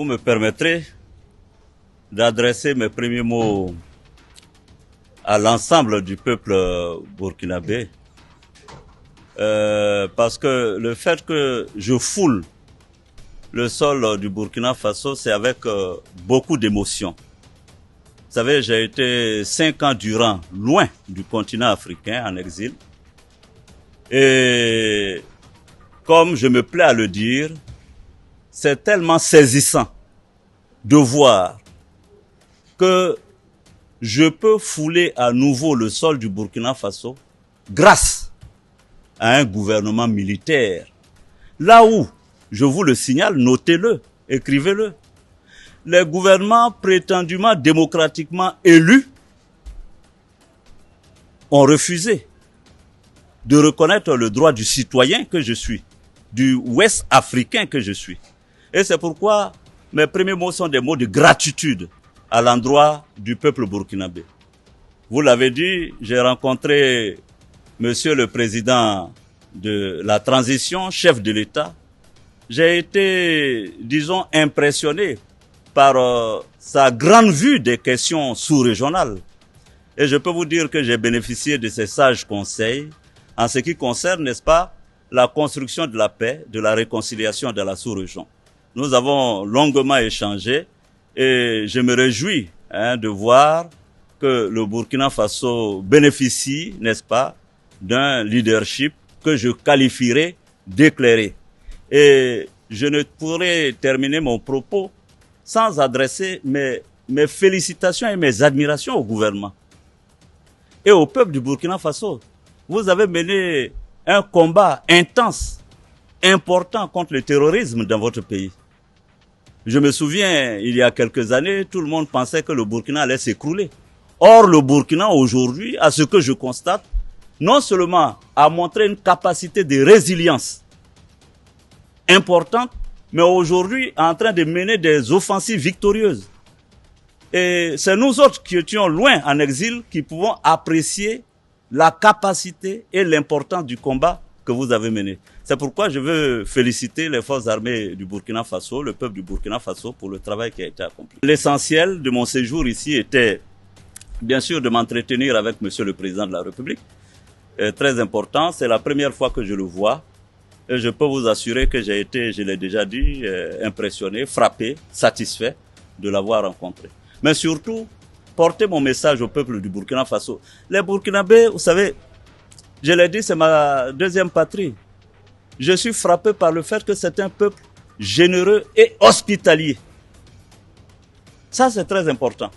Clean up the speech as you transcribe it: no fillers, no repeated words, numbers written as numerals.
vous me permettrez d'adresser mes premiers mots à l'ensemble du peuple burkinabé. Parce que le fait que je foule le sol du Burkina Faso, c'est avec beaucoup d'émotion. Vous savez, j'ai été 5 ans durant loin du continent africain en exil. Et comme je me plais à le dire, c'est tellement saisissant de voir que je peux fouler à nouveau le sol du Burkina Faso grâce à un gouvernement militaire. Là où, je vous le signale, notez-le, écrivez-le, les gouvernements prétendument démocratiquement élus ont refusé de reconnaître le droit du citoyen que je suis, du Ouest africain que je suis. Et c'est pourquoi mes premiers mots sont des mots de gratitude à l'endroit du peuple burkinabé. Vous l'avez dit, j'ai rencontré Monsieur le Président de la transition, chef de l'État. J'ai été, disons, impressionné par sa grande vue des questions sous-régionales. Et je peux vous dire que j'ai bénéficié de ses sages conseils en ce qui concerne, n'est-ce pas, la construction de la paix, de la réconciliation de la sous-région. Nous avons longuement échangé et je me réjouis de voir que le Burkina Faso bénéficie, n'est-ce pas, d'un leadership que je qualifierais d'éclairé. Et je ne pourrais terminer mon propos sans adresser mes félicitations et mes admirations au gouvernement et au peuple du Burkina Faso. Vous avez mené un combat intense, important contre le terrorisme dans votre pays. Je me souviens, il y a quelques années, tout le monde pensait que le Burkina allait s'écrouler. Or, le Burkina aujourd'hui, à ce que je constate, non seulement a montré une capacité de résilience importante, mais aujourd'hui est en train de mener des offensives victorieuses. Et c'est nous autres qui étions loin en exil qui pouvons apprécier la capacité et l'importance du combat que vous avez mené. C'est pourquoi je veux féliciter les forces armées du Burkina Faso, le peuple du Burkina Faso, pour le travail qui a été accompli. L'essentiel de mon séjour ici était, bien sûr, de m'entretenir avec Monsieur le Président de la République. Très important, c'est la première fois que je le vois. Et je peux vous assurer que j'ai été, je l'ai déjà dit, impressionné, frappé, satisfait de l'avoir rencontré. Mais surtout, porter mon message au peuple du Burkina Faso. Les Burkinabés, vous savez, je l'ai dit, c'est ma deuxième patrie. Je suis frappé par le fait que c'est un peuple généreux et hospitalier. Ça, c'est très important.